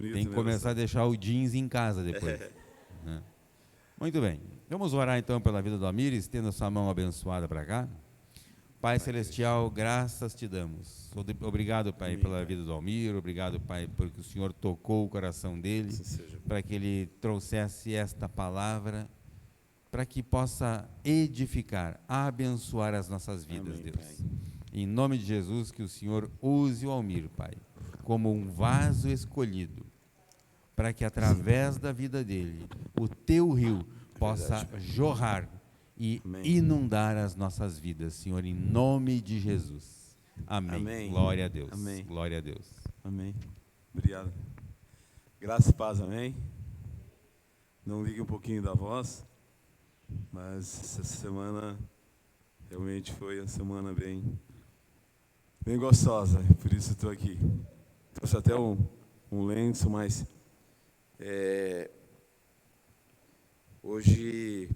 bonito. Tem que começar a deixar o jeans em casa depois. Né? Muito bem. Vamos orar então pela vida do Almir, estenda sua mão abençoada para cá. Pai Celestial, graças te damos. Obrigado, Pai, Amém, pela Pai. vida do Almir. Obrigado, Pai, porque o Senhor tocou o coração dele, Assim seja. para que ele trouxesse esta palavra, para que possa edificar, abençoar as nossas vidas, Amém, Deus. Pai. Em nome de Jesus, que o Senhor use o Almir, Pai, como um vaso escolhido, para que através da vida dele, o teu rio possa verdade, Pai. jorrar e Amém. inundar as nossas vidas, Senhor, em nome de Jesus. Amém. Amém. Glória a Deus. Amém. Glória a Deus. Amém. Obrigado. Graça e paz, amém? Não ligue um pouquinho da voz, mas essa semana realmente foi uma semana bem gostosa, por isso estou aqui. Trouxe até um lenço, mas hoje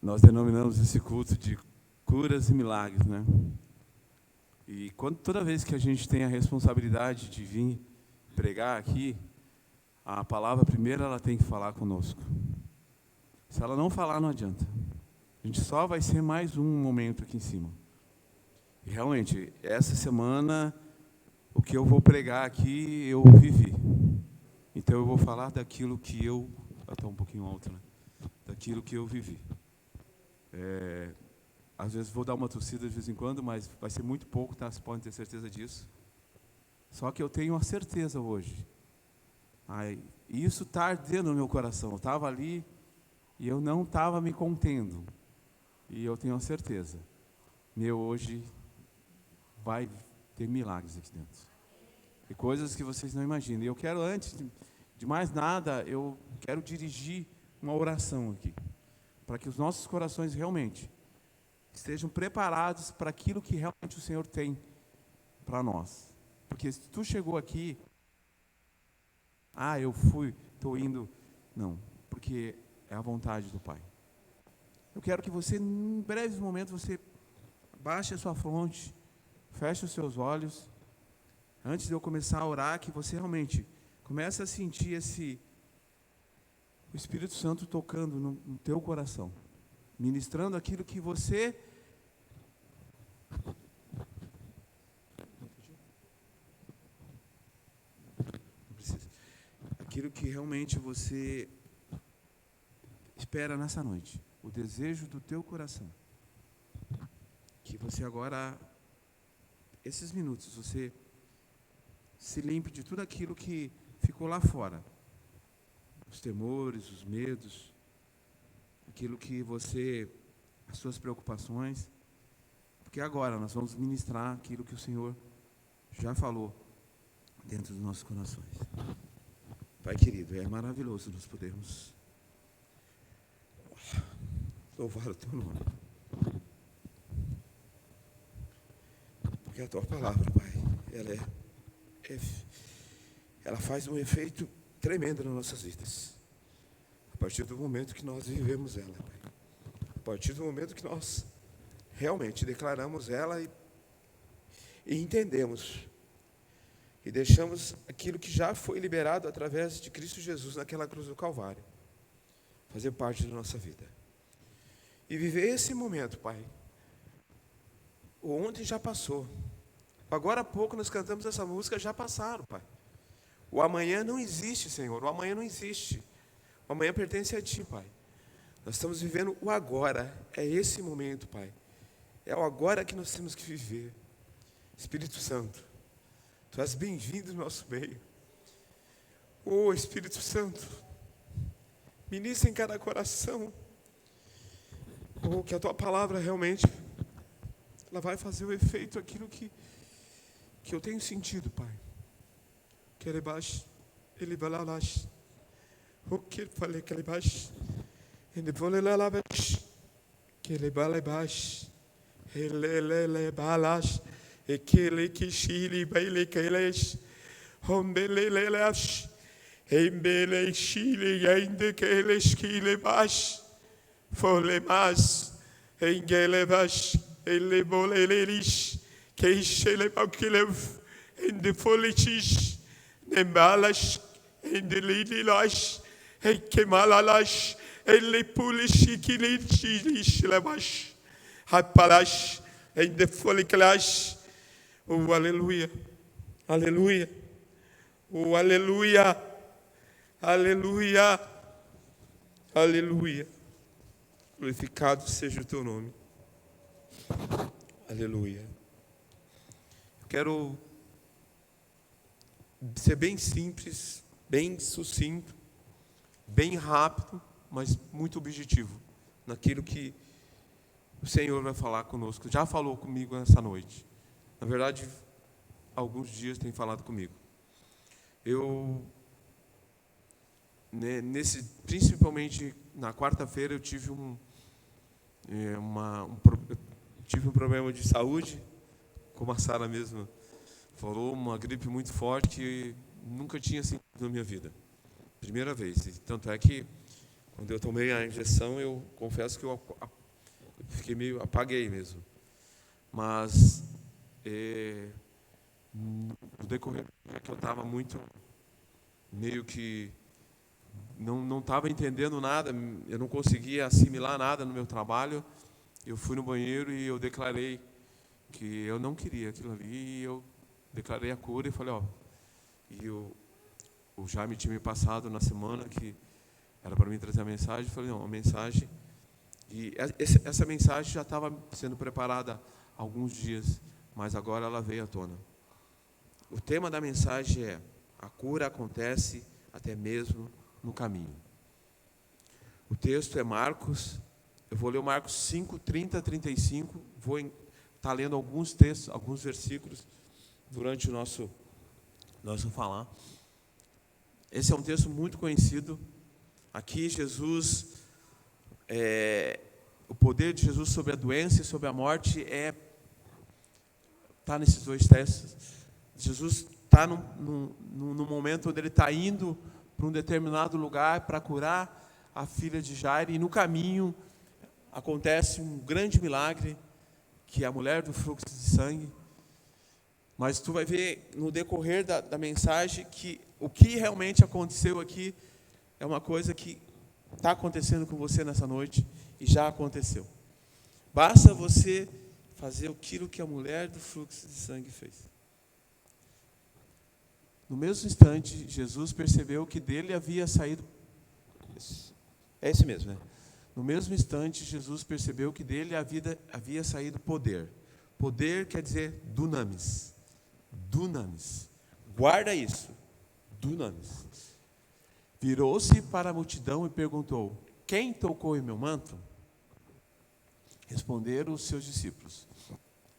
nós denominamos esse culto de curas e milagres, né? E toda vez que a gente tem a responsabilidade de vir pregar aqui, a palavra primeiro ela tem que falar conosco. Se ela não falar, não adianta. A gente só vai ser mais um momento aqui em cima. E realmente, essa semana, o que eu vou pregar aqui, eu vivi. Então eu vou falar daquilo que eu... Está um pouquinho alto, né? Daquilo que eu vivi. Às vezes vou dar uma tossida de vez em quando, mas vai ser muito pouco, tá? Vocês podem ter certeza disso. Só que eu tenho uma certeza hoje. E isso está ardendo no meu coração. Eu estava ali e eu não estava me contendo. E eu tenho uma certeza. Hoje vai ter milagres aqui dentro. E coisas que vocês não imaginam. E eu quero, antes de mais nada, eu quero dirigir uma oração aqui. Para que os nossos corações realmente estejam preparados para aquilo que realmente o Senhor tem para nós. Porque se tu chegou aqui, eu fui, estou indo. Não, porque é a vontade do Pai. Eu quero que você, em breves momentos, você baixe a sua fronte, feche os seus olhos, antes de eu começar a orar, que você realmente comece a sentir o Espírito Santo tocando no teu coração, ministrando aquilo que você... Não precisa. Aquilo que realmente você espera nessa noite, o desejo do teu coração. Que você agora, esses minutos, você se limpe de tudo aquilo que ficou lá fora. Os temores, os medos, aquilo que as suas preocupações. Porque agora nós vamos ministrar aquilo que o Senhor já falou dentro dos nossos corações. Pai querido, é maravilhoso nós podermos louvar o teu nome. Porque a tua palavra, Pai, ela faz um efeito tremendo nas nossas vidas. A partir do momento que nós vivemos ela, Pai. A partir do momento que nós realmente declaramos ela e entendemos. E deixamos aquilo que já foi liberado através de Cristo Jesus naquela cruz do Calvário fazer parte da nossa vida. E viver esse momento, Pai. O ontem já passou. Agora há pouco nós cantamos essa música, já passaram, Pai. O amanhã não existe, Senhor. O amanhã não existe. O amanhã pertence a Ti, Pai. Nós estamos vivendo o agora. É esse momento, Pai. É o agora que nós temos que viver. Espírito Santo, Tu és bem-vindo no nosso meio. Oh, Espírito Santo, ministra em cada coração. Oh, que a Tua palavra realmente ela vai fazer o efeito aquilo que eu tenho sentido, Pai. Que ele baixe, ele vai lá, o que ele falei que ele baixe, ele vai lá, que ele vai lá baixo, ele balas, e que ele que chile baile que eles, onde ele las, embele chile ainda que eles que ele baixo, fole mais, engele baixo, ele bole eles, que ele vai que ele, ende fole chis. Nembalas, Endelililas, Ekemalalas, Elepulichikilichilamas, Rapalas, Endefoliclas. Oh, aleluia, aleluia, oh, aleluia, aleluia, aleluia. Glorificado seja o teu nome. Aleluia. Eu quero ser bem simples, bem sucinto, bem rápido, mas muito objetivo naquilo que o Senhor vai falar conosco. Já falou comigo essa noite. Na verdade, alguns dias tem falado comigo. Eu, principalmente na quarta-feira, eu tive um problema de saúde, como a Sara mesmo falou, uma gripe muito forte que nunca tinha sentido na minha vida. Primeira vez. E tanto é que, quando eu tomei a injeção, eu confesso que eu fiquei meio apaguei mesmo. Mas, no decorrer que eu estava meio que não estava entendendo nada, eu não conseguia assimilar nada no meu trabalho. Eu fui no banheiro e eu declarei que eu não queria aquilo ali, e eu declarei a cura e falei, o Jaime tinha me passado na semana que era para mim trazer a mensagem, eu falei, não, a mensagem, e essa mensagem já estava sendo preparada há alguns dias, mas agora ela veio à tona. O tema da mensagem é: a cura acontece até mesmo no caminho. O texto é Marcos, eu vou ler o Marcos 5, 30 a 35, vou estar lendo alguns textos, alguns versículos, durante o nosso falar. Esse é um texto muito conhecido. Aqui Jesus, o poder de Jesus sobre a doença e sobre a morte está nesses dois textos. Jesus está no momento onde ele está indo para um determinado lugar para curar a filha de Jairo, e no caminho acontece um grande milagre, que é a mulher do fluxo de sangue. Mas tu vai ver no decorrer da mensagem que o que realmente aconteceu aqui é uma coisa que está acontecendo com você nessa noite e já aconteceu. Basta você fazer aquilo que a mulher do fluxo de sangue fez. No mesmo instante, Jesus percebeu que dele havia saído... É esse mesmo, né? No mesmo instante, Jesus percebeu que dele havia saído poder. Poder quer dizer dunamis. Dunamis. Guarda isso. Dunamis. Virou-se para a multidão e perguntou: quem tocou em meu manto? Responderam os seus discípulos: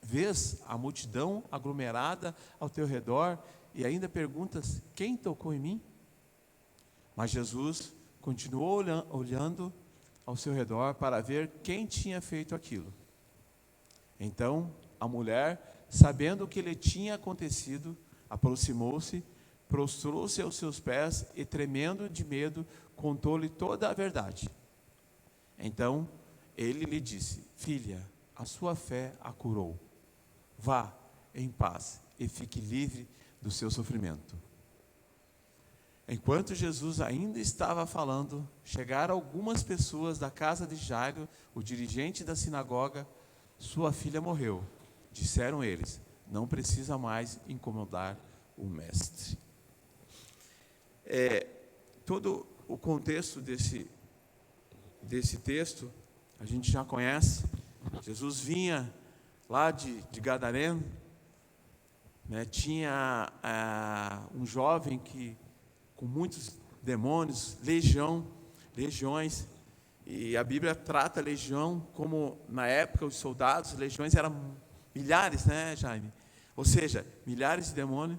vês a multidão aglomerada ao teu redor e ainda perguntas: quem tocou em mim? Mas Jesus continuou olhando ao seu redor para ver quem tinha feito aquilo. Então a mulher, sabendo o que lhe tinha acontecido, aproximou-se, prostrou-se aos seus pés e, tremendo de medo, contou-lhe toda a verdade. Então ele lhe disse: filha, a sua fé a curou. Vá em paz e fique livre do seu sofrimento. Enquanto Jesus ainda estava falando, chegaram algumas pessoas da casa de Jairo, o dirigente da sinagoga. Sua filha morreu. Disseram eles: não precisa mais incomodar o mestre. Todo o contexto desse texto a gente já conhece. Jesus vinha lá de Gadareno, né? Tinha um jovem com muitos demônios, legiões, e a Bíblia trata a legião como, na época, os soldados, legiões eram milhares, né, Jaime? Ou seja, milhares de demônios.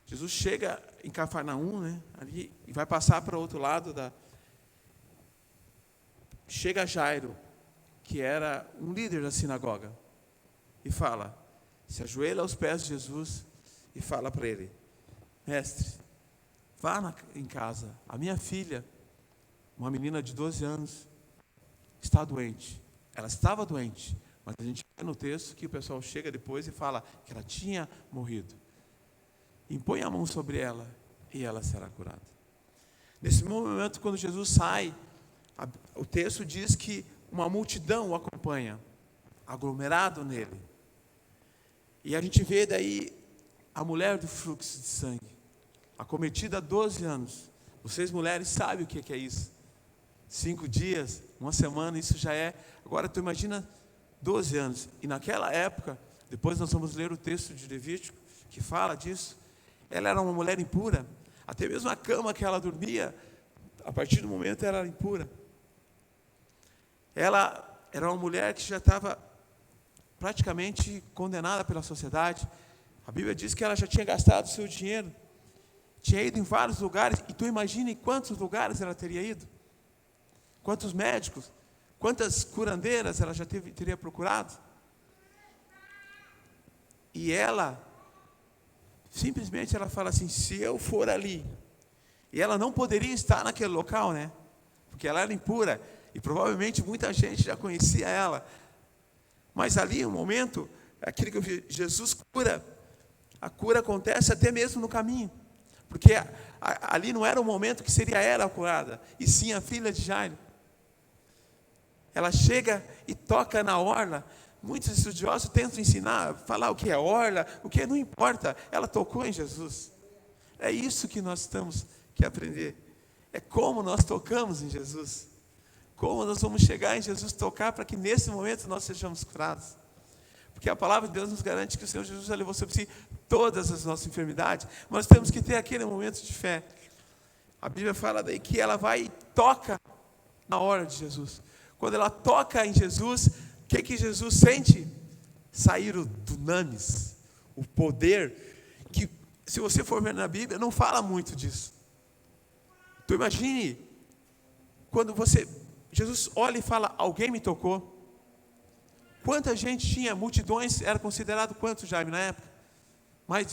Jesus chega em Cafarnaum, né, ali, e vai passar para o outro lado Chega Jairo, que era um líder da sinagoga, e se ajoelha aos pés de Jesus e fala para ele: mestre, vá em casa, a minha filha, uma menina de 12 anos, está doente. Ela estava doente, mas a gente vê no texto que o pessoal chega depois e fala que ela tinha morrido. impõe a mão sobre ela e ela será curada. Nesse momento, quando Jesus sai, o texto diz que uma multidão o acompanha, aglomerado nele. E a gente vê daí a mulher do fluxo de sangue, acometida há 12 anos. Vocês mulheres sabem o que é isso. 5 dias, uma semana, isso já é. Agora tu imagina 12 anos. E naquela época, depois nós vamos ler o texto de Levítico, que fala disso. Ela era uma mulher impura. Até mesmo a cama que ela dormia, a partir do momento ela era impura. Ela era uma mulher que já estava praticamente condenada pela sociedade. A Bíblia diz que ela já tinha gastado o seu dinheiro, tinha ido em vários lugares. E tu imagina em quantos lugares ela teria ido? Quantos médicos, quantas curandeiras ela já teria procurado? E ela, simplesmente ela fala assim, se eu for ali, e ela não poderia estar naquele local, né? Porque ela era impura, e provavelmente muita gente já conhecia ela. Mas ali, um momento, aquilo que eu vi, Jesus cura, a cura acontece até mesmo no caminho. Porque ali não era o momento que seria ela curada, e sim a filha de Jairo. Ela chega e toca na orla. Muitos estudiosos tentam ensinar, falar o que é orla, o que não importa. Ela tocou em Jesus. É isso que nós temos que aprender. É como nós tocamos em Jesus. Como nós vamos chegar em Jesus, tocar, para que nesse momento nós sejamos curados. Porque a palavra de Deus nos garante que o Senhor Jesus já levou sobre si todas as nossas enfermidades. Mas temos que ter aquele momento de fé. A Bíblia fala daí que ela vai e toca na hora de Jesus. Quando ela toca em Jesus, o que Jesus sente? Sair o dunamis, o poder, que se você for ver na Bíblia, não fala muito disso. Tu imagine, quando Jesus olha e fala, alguém me tocou. Quanta gente tinha? Multidões, era considerado quanto, Jaime, na época? Mais de,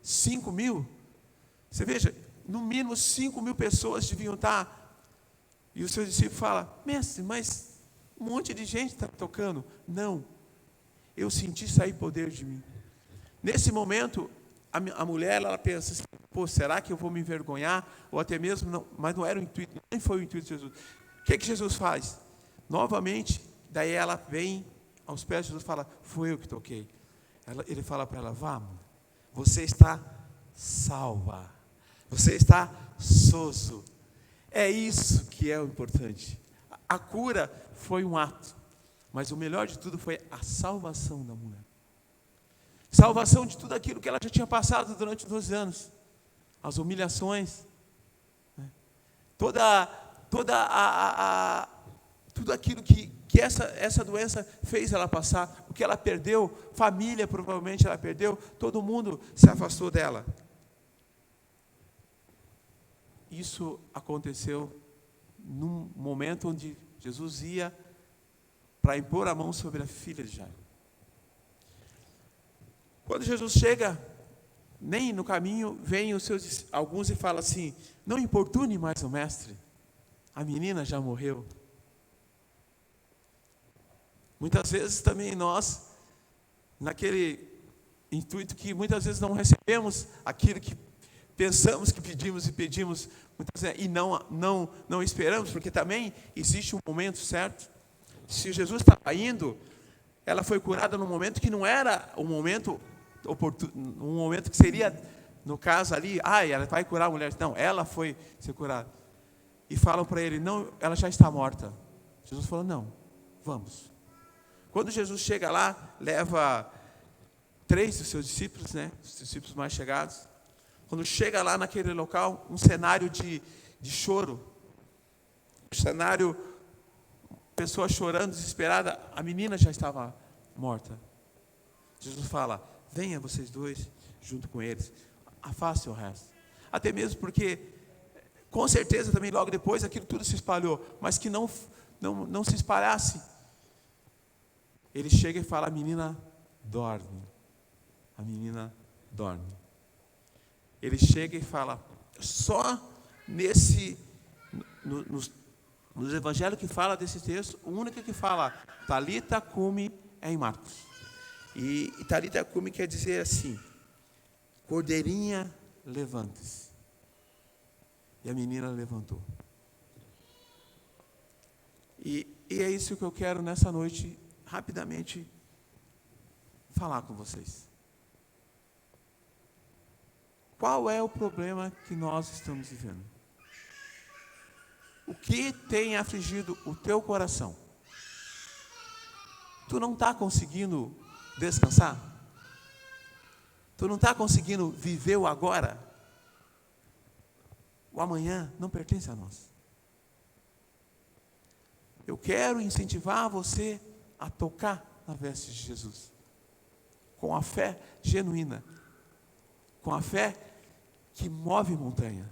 5 mil? Você veja, no mínimo 5 mil pessoas deviam estar. E o seu discípulo fala, mestre, mas um monte de gente está tocando. Não, eu senti sair poder de mim. Nesse momento, a mulher, ela pensa assim, pô, será que eu vou me envergonhar? Ou até mesmo, não, mas não era o intuito, nem foi o intuito de Jesus. O que Jesus faz? Novamente, daí ela vem aos pés de Jesus e fala, foi eu que toquei. Ele fala para ela, vamos, você está salva, você está sozo. É isso que é o importante. A cura foi um ato, mas o melhor de tudo foi a salvação da mulher. Salvação de tudo aquilo que ela já tinha passado durante 12 anos. As humilhações, né? Tudo aquilo que essa doença fez ela passar, o que ela perdeu, família provavelmente ela perdeu, todo mundo se afastou dela. Isso aconteceu num momento onde Jesus ia para impor a mão sobre a filha de Jairo. Quando Jesus chega, nem no caminho, vem alguns e falam assim, não importune mais o mestre, a menina já morreu. Muitas vezes também nós, naquele intuito que muitas vezes não recebemos aquilo que pensamos que pedimos e pedimos, muitas vezes, e não esperamos, porque também existe um momento certo. Se Jesus estava indo, ela foi curada num momento que não era um momento oportuno, um momento que seria, no caso ali, ela vai curar a mulher. Não, ela foi ser curada. E falam para ele, não, ela já está morta. Jesus falou, não, vamos. Quando Jesus chega lá, leva 3 dos seus discípulos, né, os discípulos mais chegados. Quando chega lá naquele local, um cenário de choro, um cenário, pessoa chorando, desesperada, a menina já estava morta. Jesus fala, venha vocês dois, junto com eles, afaste o resto. Até mesmo porque, com certeza também logo depois, aquilo tudo se espalhou, mas que não se espalhasse. Ele chega e fala, a menina dorme. A menina dorme. Ele chega e fala, só nos evangelhos que fala desse texto, o único que fala, Talita cumi, é em Marcos. E Talita cumi quer dizer assim, cordeirinha, levante-se. E a menina levantou. E é isso que eu quero nessa noite, rapidamente, falar com vocês. Qual é o problema que nós estamos vivendo? O que tem afligido o teu coração? Tu não está conseguindo descansar? Tu não está conseguindo viver o agora? O amanhã não pertence a nós. Eu quero incentivar você a tocar na veste de Jesus, com a fé genuína, com a fé que move montanha,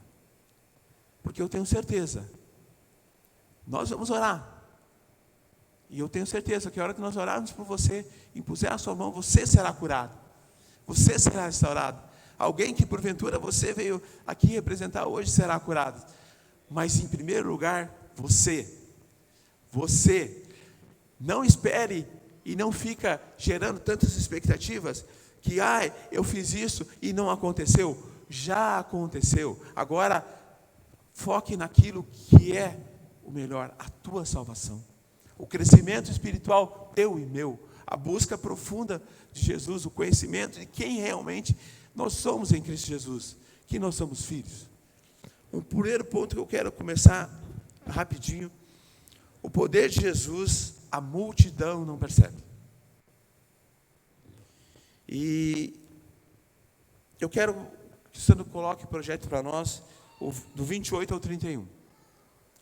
porque eu tenho certeza, nós vamos orar, e eu tenho certeza que a hora que nós orarmos por você, impuser a sua mão, você será curado, você será restaurado. Alguém que porventura você veio aqui representar hoje será curado, mas em primeiro lugar, você não espere e não fica gerando tantas expectativas que, eu fiz isso e não aconteceu. Já aconteceu. Agora, foque naquilo que é o melhor, a tua salvação. O crescimento espiritual teu e meu. A busca profunda de Jesus, o conhecimento de quem realmente nós somos em Cristo Jesus. Que nós somos filhos. Um primeiro ponto que eu quero começar rapidinho. O poder de Jesus, a multidão não percebe. E eu quero que o Sandro coloque o projeto para nós, do 28 ao 31.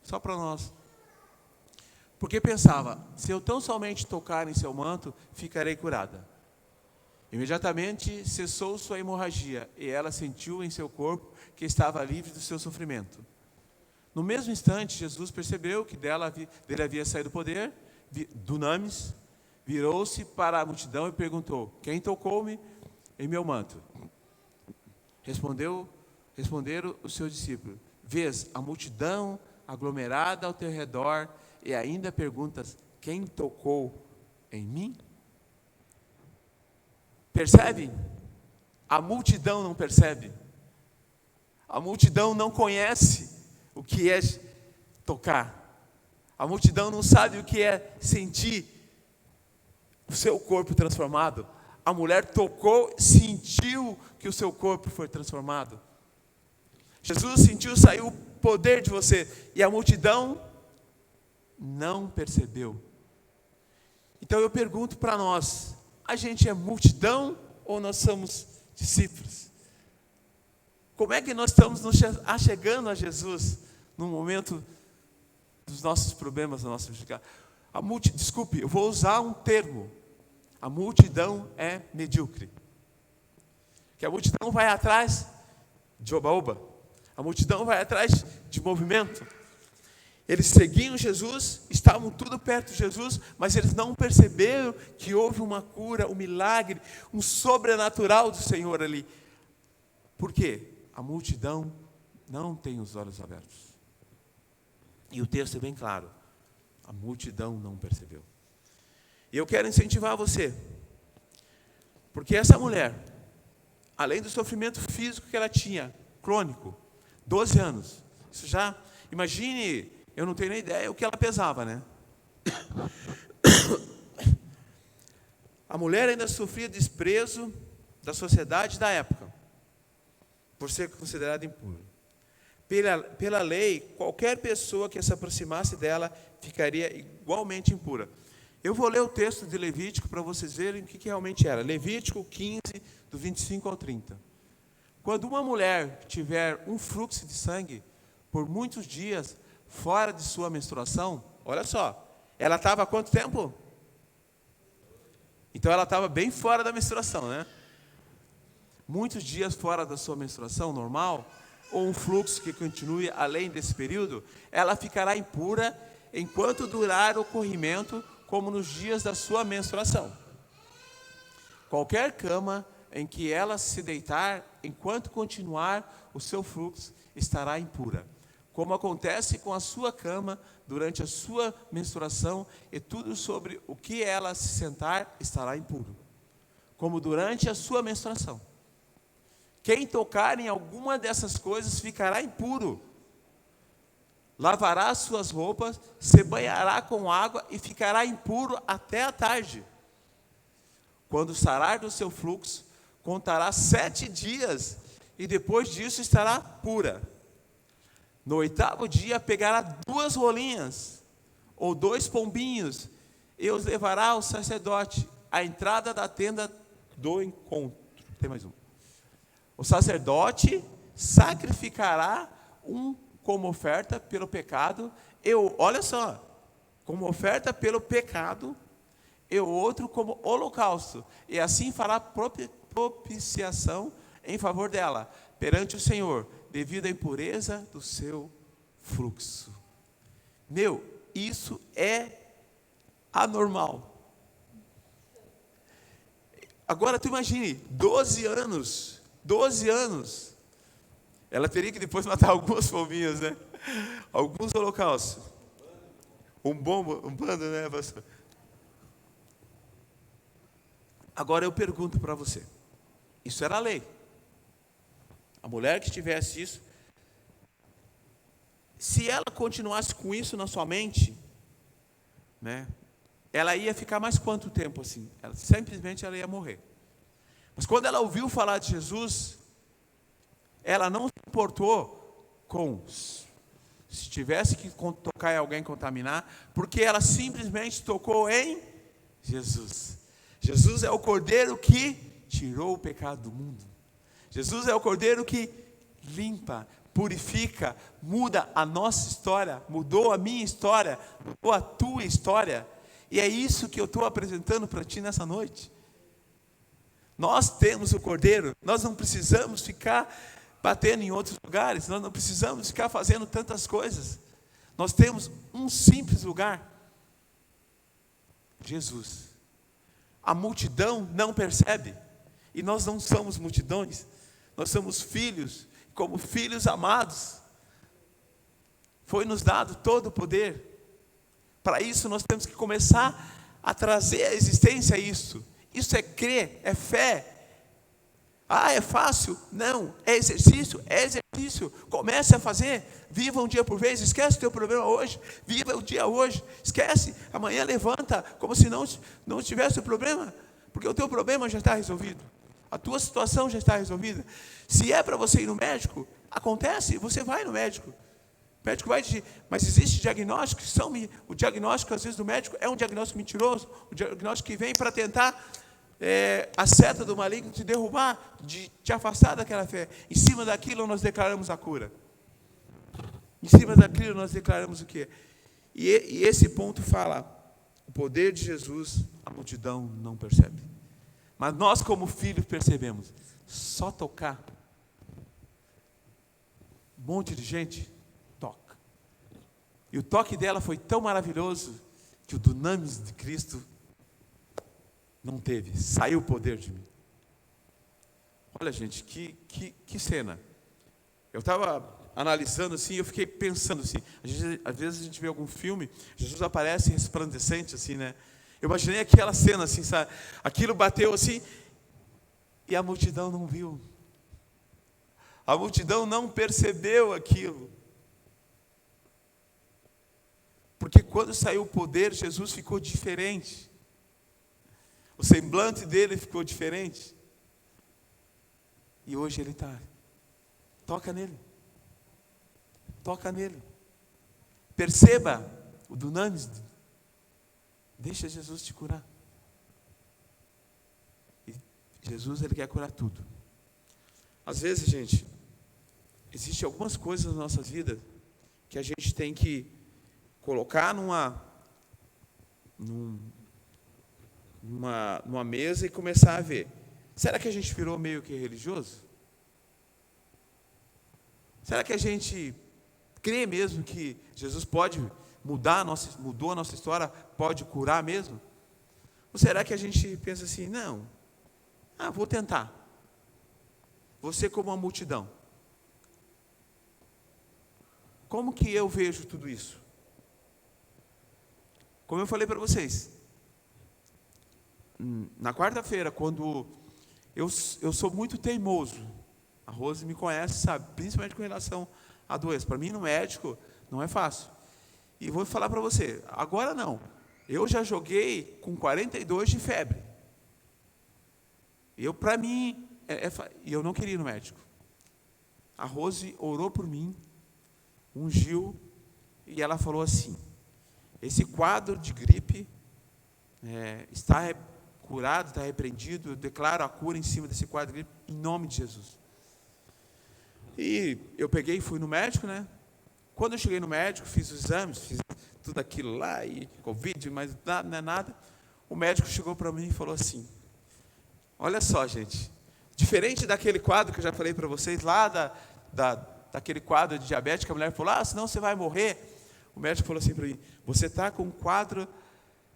Só para nós. Porque pensava, se eu tão somente tocar em seu manto, ficarei curada. Imediatamente cessou sua hemorragia, e ela sentiu em seu corpo que estava livre do seu sofrimento. No mesmo instante, Jesus percebeu que dele havia saído o poder, dunamis, virou-se para a multidão e perguntou: quem tocou-me em meu manto? Responderam os seus discípulos: vês a multidão aglomerada ao teu redor e ainda perguntas: quem tocou em mim? Percebe? A multidão não percebe. A multidão não conhece o que é tocar. A multidão não sabe o que é sentir o seu corpo transformado. A mulher tocou, sentiu que o seu corpo foi transformado. Jesus sentiu, saiu o poder de você. E a multidão não percebeu. Então eu pergunto para nós, a gente é multidão ou nós somos discípulos? Como é que nós estamos nos achegando a Jesus no momento dos nossos problemas, da nossa dificuldade? Desculpe, eu vou usar um termo. A multidão é medíocre. Que a multidão vai atrás de oba-oba. A multidão vai atrás de movimento. Eles seguiam Jesus, estavam tudo perto de Jesus, mas eles não perceberam que houve uma cura, um milagre, um sobrenatural do Senhor ali. Por quê? A multidão não tem os olhos abertos. E o texto é bem claro. A multidão não percebeu. E eu quero incentivar você. Porque essa mulher, além do sofrimento físico que ela tinha, crônico, 12 anos. Isso já, imagine, eu não tenho nem ideia o que ela pesava, né? A mulher ainda sofria desprezo da sociedade da época, por ser considerada impura. Pela lei, qualquer pessoa que se aproximasse dela ficaria igualmente impura. Eu vou ler o texto de Levítico para vocês verem o que realmente era. Levítico 15, do 25 ao 30. Quando uma mulher tiver um fluxo de sangue por muitos dias fora de sua menstruação, olha só, ela estava há quanto tempo? Então ela estava bem fora da menstruação, né? Muitos dias fora da sua menstruação normal, ou um fluxo que continue além desse período, ela ficará impura enquanto durar o corrimento, como nos dias da sua menstruação. Qualquer cama em que ela se deitar, enquanto continuar o seu fluxo, estará impura. Como acontece com a sua cama durante a sua menstruação, e tudo sobre o que ela se sentar estará impuro. Como durante a sua menstruação. Quem tocar em alguma dessas coisas ficará impuro. Lavará as suas roupas, se banhará com água e ficará impuro até a tarde. Quando sarar do seu fluxo, contará 7 dias e depois disso estará pura. No 8º dia pegará 2 rolinhas ou 2 pombinhos e os levará ao sacerdote à entrada da tenda do encontro. Tem mais um. O sacerdote sacrificará um como oferta pelo pecado, olha só, como oferta pelo pecado, e o outro como holocausto, e assim fará propiciação em favor dela, perante o Senhor, devido à impureza do seu fluxo. Isso é anormal. Agora tu imagine, 12 anos, ela teria que depois matar algumas pombinhas, né? Alguns holocaustos. Um bando, né, pastor? Agora eu pergunto para você, isso era a lei. A mulher que tivesse isso, se ela continuasse com isso na sua mente, né, ela ia ficar mais quanto tempo assim? Simplesmente ela ia morrer. Mas quando ela ouviu falar de Jesus, ela não se importou com, se tivesse que tocar em alguém, contaminar, porque ela simplesmente tocou em Jesus. Jesus é o Cordeiro que tirou o pecado do mundo. Jesus é o Cordeiro que limpa, purifica, muda a nossa história, mudou a minha história, mudou a tua história. E é isso que eu estou apresentando para ti nessa noite. Nós temos o Cordeiro, nós não precisamos ficar batendo em outros lugares, nós não precisamos ficar fazendo tantas coisas. Nós temos um simples lugar: Jesus. A multidão não percebe, e nós não somos multidões, nós somos filhos, como filhos amados. Foi nos dado todo o poder. Para isso nós temos que começar a trazer à existência isso. Isso é crer, é fé. Ah, é fácil? Não. É exercício? É exercício. Comece a fazer. Viva um dia por vez. Esquece o teu problema hoje. Viva o dia hoje. Esquece. Amanhã levanta como se não tivesse o problema. Porque o teu problema já está resolvido. A tua situação já está resolvida. Se é para você ir no médico, acontece, você vai no médico. O médico vai dizer, mas existe diagnósticos que são, o diagnóstico às vezes do médico é um diagnóstico mentiroso, o diagnóstico que vem para tentar a seta do maligno te derrubar, de te afastar daquela fé. Em cima daquilo nós declaramos a cura. Em cima daquilo nós declaramos o quê? E esse ponto fala, o poder de Jesus, a multidão não percebe. Mas nós como filhos percebemos. Só tocar. Um monte de gente toca. E o toque dela foi tão maravilhoso que o dunamis de Cristo não teve. Saiu o poder de mim. Olha, gente, que cena. Eu estava analisando assim, eu fiquei pensando assim. Às vezes a gente vê algum filme, Jesus aparece resplandecente assim, né? Eu imaginei aquela cena assim, sabe? Aquilo bateu assim e a multidão não viu. A multidão não percebeu aquilo. Porque quando saiu o poder, Jesus ficou diferente. O semblante dele ficou diferente. E hoje ele está. Toca nele. Toca nele. Perceba o dunamis. Deixa Jesus te curar. E Jesus, ele quer curar tudo. Às vezes, gente, existem algumas coisas nas nossas vidas que a gente tem que colocar numa mesa e começar a ver. Será que a gente virou meio que religioso? Será que a gente crê mesmo que Jesus pode mudou a nossa história, pode curar mesmo? Ou será que a gente pensa assim, não, vou tentar. Vou ser como uma multidão. Como que eu vejo tudo isso? Como eu falei para vocês, na quarta-feira, quando eu sou muito teimoso, A Rose me conhece, sabe? Principalmente com relação à doença. Para mim, no médico, não é fácil. E vou falar para você, agora não. Eu já joguei com 42 de febre. Para mim, e eu não queria ir no médico. A Rose orou por mim, ungiu, e ela falou assim: esse quadro de gripe está curado, está repreendido, eu declaro a cura em cima desse quadro de gripe, em nome de Jesus. E eu peguei e fui no médico, né? Quando eu cheguei no médico, fiz os exames, fiz tudo aquilo lá, e Covid, mas nada, não é nada. O médico chegou para mim e falou assim: olha só, gente, diferente daquele quadro que eu já falei para vocês lá, daquele quadro de diabetes, que a mulher falou, senão você vai morrer. O médico falou assim para mim: você está com um quadro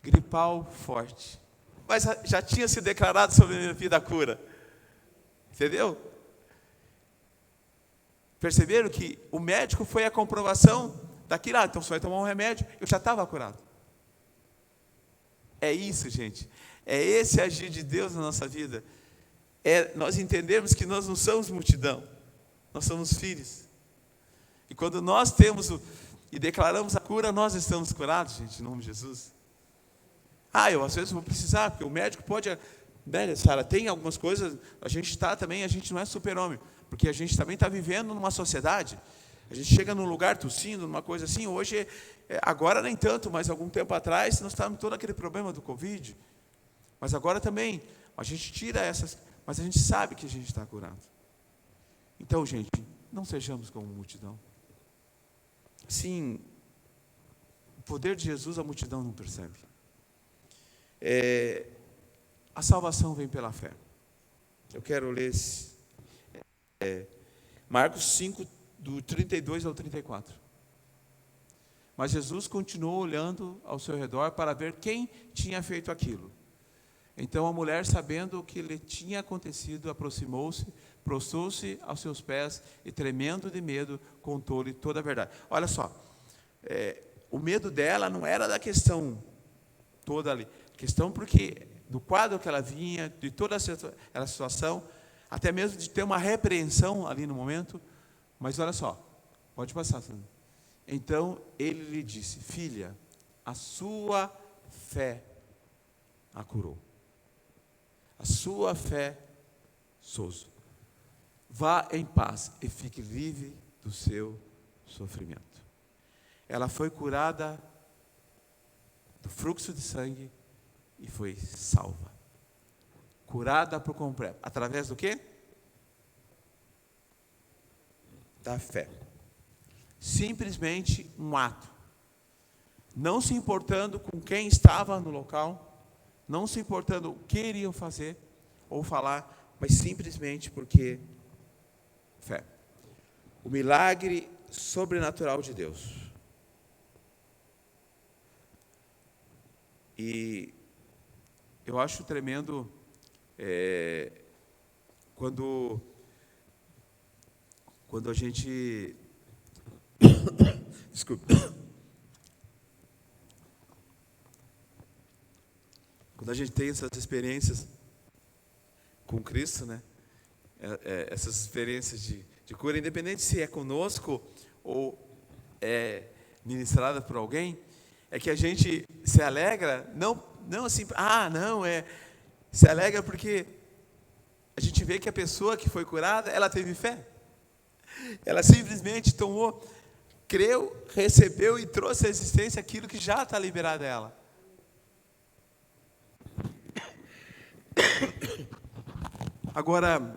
gripal forte. Mas já tinha se declarado sobre a minha vida a cura. Entendeu? Perceberam que o médico foi a comprovação daquilo, então você vai tomar um remédio, eu já estava curado. É isso, gente. É esse agir de Deus na nossa vida. Nós entendemos que nós não somos multidão, nós somos filhos. E quando nós temos e declaramos a cura, nós estamos curados, gente, em nome de Jesus. Eu às vezes vou precisar, porque o médico pode, né, Sara, tem algumas coisas, a gente não é super-homem, porque a gente também está vivendo numa sociedade, a gente chega num lugar tossindo, numa coisa assim, hoje, agora nem tanto, mas algum tempo atrás, nós estávamos todo aquele problema do Covid, mas agora também, a gente tira essas, mas a gente sabe que a gente está curado. Então, gente, não sejamos como multidão. Sim, o poder de Jesus a multidão não percebe. A salvação vem pela fé. Eu quero ler Marcos 5, do 32 ao 34. Mas Jesus continuou olhando ao seu redor para ver quem tinha feito aquilo. Então a mulher, sabendo o que lhe tinha acontecido, aproximou-se, prostrou-se aos seus pés e, tremendo de medo, contou-lhe toda a verdade. Olha só, o medo dela não era da questão toda ali. Questão porque do quadro que ela vinha, de toda aquela situação, até mesmo de ter uma repreensão ali no momento. Mas olha só, pode passar, Sandra. Então ele lhe disse: filha, a sua fé a curou. A sua fé, Souza, vá em paz e fique livre do seu sofrimento. Ela foi curada do fluxo de sangue e foi salva. Curada por completo. Através do quê? Da fé. Simplesmente um ato. Não se importando com quem estava no local, não se importando o que iriam fazer ou falar, mas simplesmente porque fé. O milagre sobrenatural de Deus. E eu acho tremendo quando a gente desculpa. Quando a gente tem essas experiências com Cristo, né? Essas experiências de cura, independente se é conosco ou é ministrada por alguém, é que a gente se alegra, não assim, se alegra porque a gente vê que a pessoa que foi curada, ela teve fé. Ela simplesmente tomou, creu, recebeu e trouxe à existência aquilo que já está liberado dela. Agora,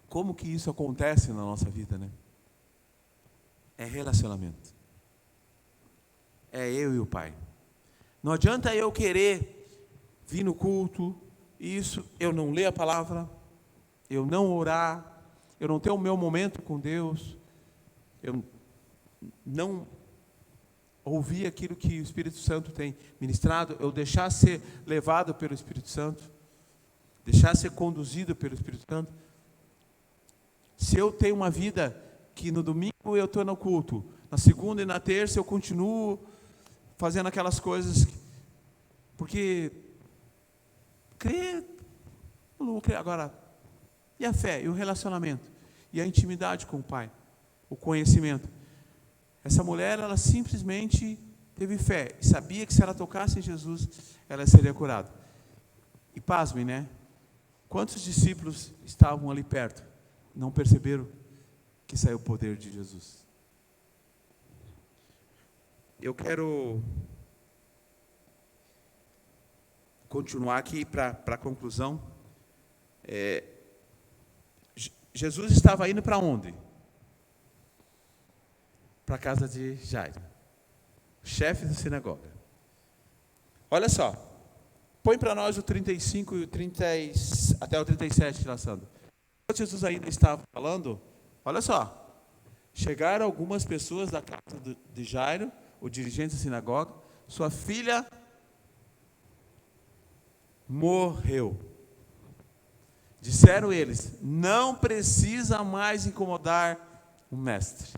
como que isso acontece na nossa vida, né? É relacionamento. É eu e o Pai. Não adianta eu querer vir no culto, eu não ler a palavra, eu não orar, eu não ter o meu momento com Deus, eu não ouvir aquilo que o Espírito Santo tem ministrado, eu deixar ser levado pelo Espírito Santo, deixar ser conduzido pelo Espírito Santo. Se eu tenho uma vida que no domingo eu estou no culto, na segunda e na terça eu continuo fazendo aquelas coisas, porque crer, não crer. Agora, E a fé, e o relacionamento, e a intimidade com o Pai, o conhecimento. Essa mulher, ela simplesmente teve fé e sabia que se ela tocasse em Jesus, ela seria curada. E pasmem, né? Quantos discípulos estavam ali perto, não perceberam que saiu o poder de Jesus? Eu quero continuar aqui para a conclusão. Jesus estava indo para onde? Para a casa de Jairo, chefe da sinagoga. Olha só, põe para nós o 35 e o 30, até o 37, laçando. Quando Jesus ainda estava falando, olha só, chegaram algumas pessoas da casa de Jairo, o dirigente da sinagoga, sua filha morreu. Disseram eles, não precisa mais incomodar o mestre.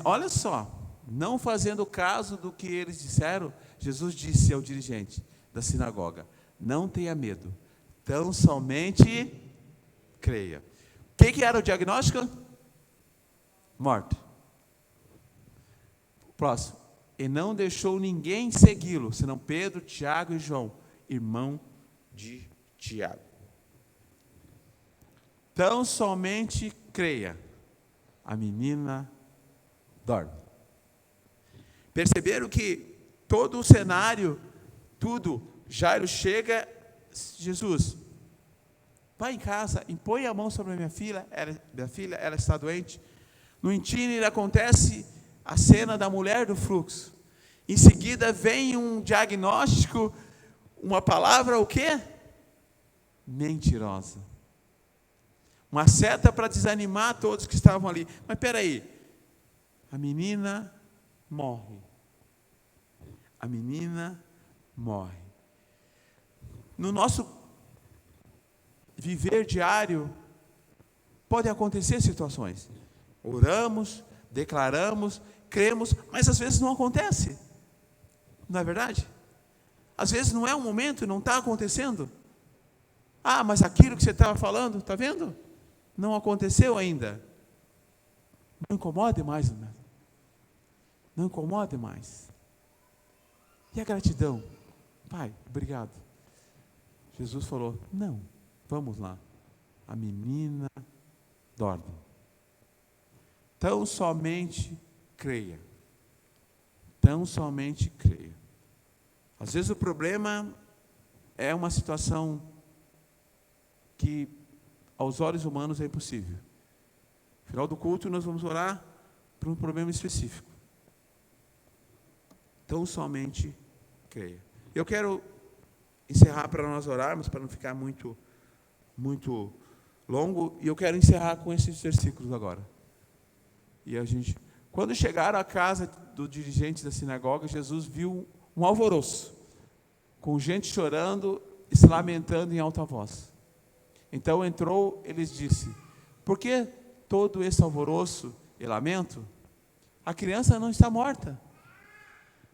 Olha só, não fazendo caso do que eles disseram, Jesus disse ao dirigente da sinagoga, não tenha medo, tão somente creia. O que era o diagnóstico? Morte. Próximo. E não deixou ninguém segui-lo, senão Pedro, Tiago e João, irmão de Tiago. Tão somente creia. A menina dorme. Perceberam que todo o cenário, tudo, Jairo chega, Jesus, vai em casa, impõe a mão sobre a minha filha, ela está doente. No itinerário acontece a cena da mulher do fluxo. Em seguida vem um diagnóstico, uma palavra o quê? Mentirosa. Uma seta para desanimar todos que estavam ali. Mas espera aí, a menina morre. A menina morre. No nosso viver diário, podem acontecer situações. Oramos, declaramos, cremos, mas às vezes não acontece. Não é verdade? Às vezes não é um momento, não está acontecendo. Ah, mas aquilo que você estava falando, está vendo? Não aconteceu ainda. Não incomode mais, né? Não incomode mais. E a gratidão? Pai, obrigado. Jesus falou, não, vamos lá. A menina dorme. Tão somente creia. Tão somente creia. Às vezes o problema é uma situação que aos olhos humanos é impossível. No final do culto nós vamos orar por um problema específico. Tão somente creia. Eu quero encerrar para nós orarmos, para não ficar muito longo, e eu quero encerrar com esses versículos agora. E quando chegaram à casa do dirigente da sinagoga, Jesus viu um alvoroço, com gente chorando e se lamentando em alta voz. Então entrou, ele disse, por que todo esse alvoroço e lamento? A criança não está morta,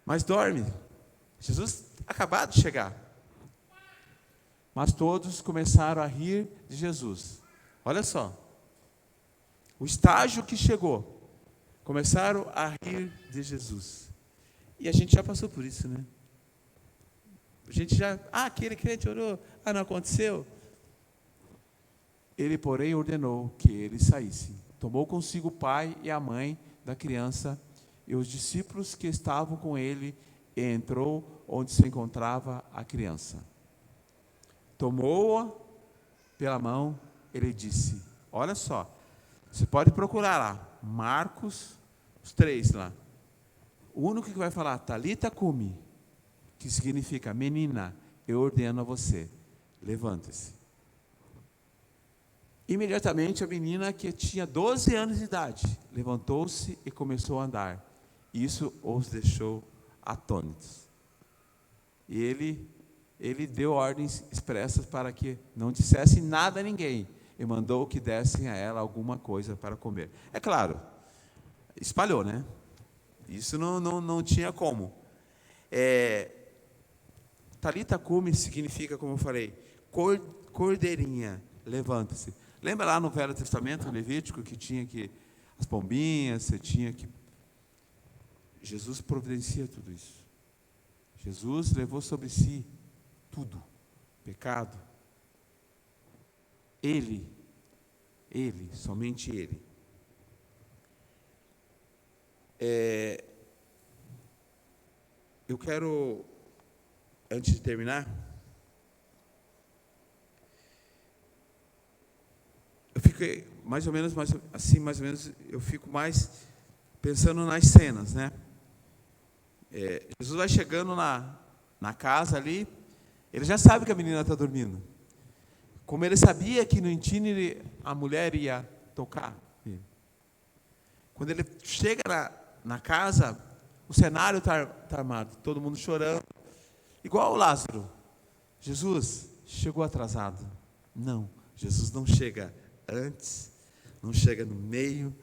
mas dorme. Jesus acabado de chegar. Mas todos começaram a rir de Jesus. Olha só, o estágio que chegou. Começaram a rir de Jesus. E a gente já passou por isso, né? A gente já, aquele crente orou, não aconteceu. Ele, porém, ordenou que ele saísse. Tomou consigo o pai e a mãe da criança e os discípulos que estavam com ele e entrou onde se encontrava a criança. Tomou-a pela mão, ele disse, olha só, você pode procurar lá, Marcos, os 3 lá. O único que vai falar, Talita cumi, que significa, menina, eu ordeno a você, levante-se. Imediatamente a menina, que tinha 12 anos de idade, levantou-se e começou a andar. Isso os deixou atônitos. E ele deu ordens expressas para que não dissessem nada a ninguém, e mandou que dessem a ela alguma coisa para comer. É claro, espalhou, né? Isso não tinha como. Talita cumi significa, como eu falei, Cordeirinha, levanta-se. Lembra lá no Velho Testamento, Levítico, que tinha que as pombinhas, você tinha que... Jesus providencia tudo isso. Jesus levou sobre si tudo, pecado. Ele, somente Ele. Eu quero, antes de terminar, eu fico mais ou menos, eu fico mais pensando nas cenas, né? Jesus vai chegando na casa ali, ele já sabe que a menina está dormindo. Como ele sabia que no intine a mulher ia tocar ele. Quando ele chega na casa, o cenário está armado, todo mundo chorando, igual o Lázaro. Jesus chegou atrasado. Não, Jesus não chega antes, não chega no meio,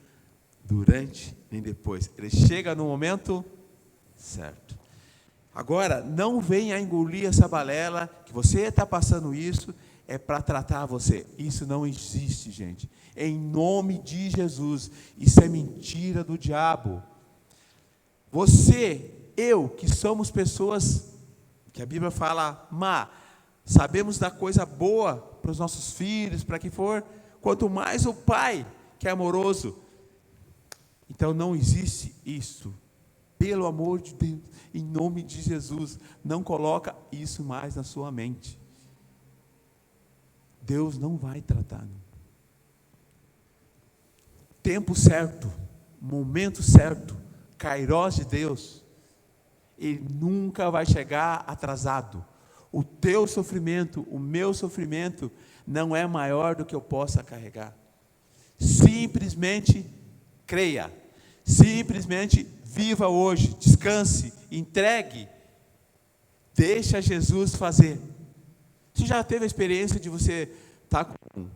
durante, nem depois. Ele chega no momento certo. Agora, não venha engolir essa balela, que você está passando isso, é para tratar você. Isso não existe, gente. Em nome de Jesus. Isso é mentira do diabo. Você, eu, que somos pessoas, que a Bíblia fala, sabemos da coisa boa para os nossos filhos, para quem for, quanto mais o Pai, que é amoroso. Então não existe isso. Pelo amor de Deus, em nome de Jesus, não coloca isso mais na sua mente. Deus não vai tratar. Tempo certo, momento certo, kairós de Deus, ele nunca vai chegar atrasado. O teu sofrimento, o meu sofrimento, não é maior do que eu possa carregar. Simplesmente creia, simplesmente viva hoje, descanse, entregue, deixa Jesus fazer. Você já teve a experiência de você estar com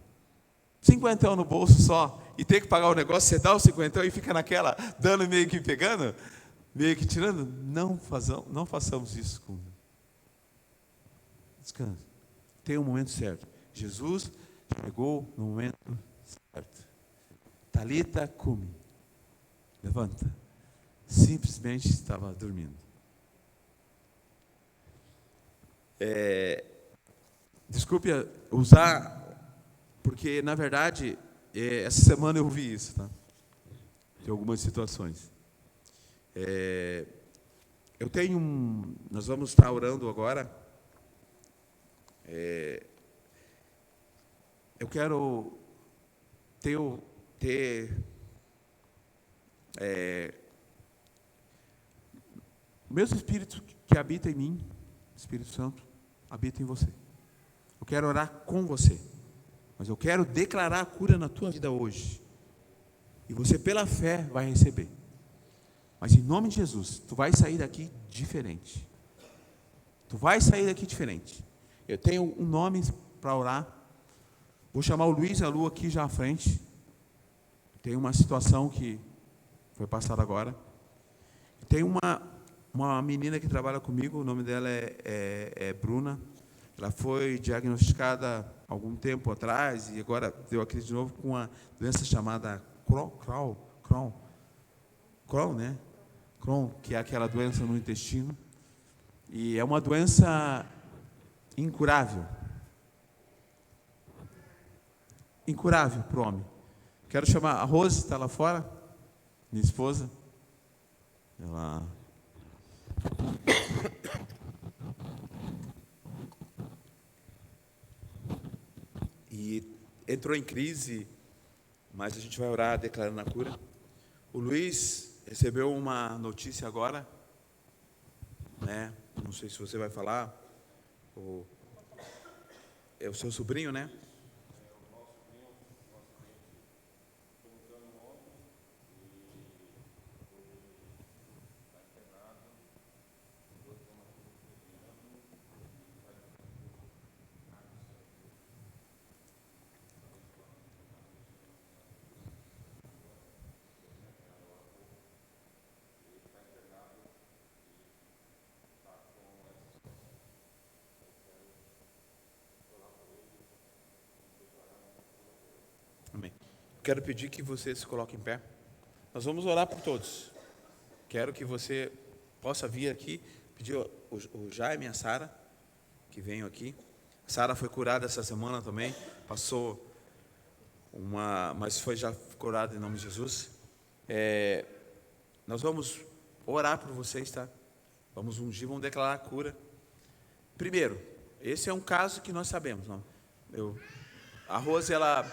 50 no bolso só e ter que pagar o negócio, você dá o 50 e fica naquela, dando meio que pegando, meio que tirando? Não façamos isso. Descanse. Tem um momento certo. Jesus chegou no momento certo. Talita cumi. Levanta. Simplesmente estava dormindo. Desculpe usar, porque na verdade, essa semana eu ouvi isso, tá? De algumas situações. Nós vamos estar orando agora. Eu quero ter o mesmo Espírito que habita em mim, Espírito Santo, habita em você. Eu quero orar com você, mas eu quero declarar a cura na tua vida hoje. E você, pela fé, vai receber. Mas em nome de Jesus, tu vai sair daqui diferente. Tu vai sair daqui diferente. Eu tenho um nome para orar. Vou chamar o Luiz e a Lu aqui já à frente. Tem uma situação que foi passada agora. Tem uma menina que trabalha comigo, o nome dela é Bruna. Ela foi diagnosticada algum tempo atrás e agora deu a crise de novo com uma doença chamada Crohn, né? Crohn, que é aquela doença no intestino. E é uma doença incurável. Incurável para o homem. Quero chamar a Rose, está lá fora, minha esposa. Ela... E entrou em crise, mas a gente vai orar declarando a cura. O Luiz recebeu uma notícia agora, né? Não sei se você vai falar. É o seu sobrinho, né? Quero pedir que você se coloque em pé. Nós vamos orar por todos. Quero que você possa vir aqui, pedir o Jaime e a Sara, que venham aqui. A Sara foi curada essa semana também, passou mas foi já curada em nome de Jesus. Nós vamos orar por vocês, tá? Vamos ungir, vamos declarar a cura. Primeiro, esse é um caso que nós sabemos, não? A Rose, ela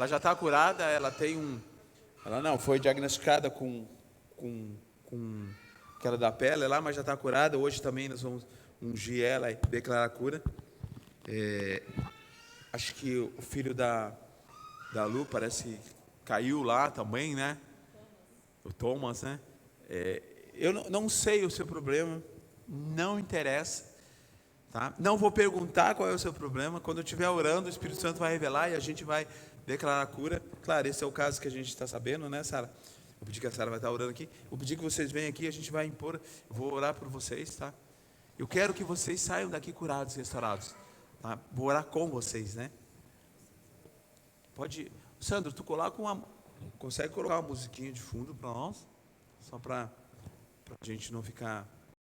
já está curada, ela tem ela não foi diagnosticada com aquela da pele lá, mas já está curada. Hoje também nós vamos ungir ela e declarar a cura. Acho que o filho da Lu parece caiu lá também, né? O Thomas, né? Eu não sei o seu problema, não interessa, tá? Não vou perguntar qual é o seu problema. Quando eu estiver orando, o Espírito Santo vai revelar e a gente vai declarar a cura. Claro, esse é o caso que a gente está sabendo, né, Sara? Vou pedir que a Sara vai estar orando aqui. Vou pedir que vocês venham aqui, a gente vai impor. Eu vou orar por vocês, tá? Eu quero que vocês saiam daqui curados, restaurados, tá? Vou orar com vocês, né? Pode, Sandro, tu consegue colocar uma musiquinha de fundo para nós? Só para a gente não ficar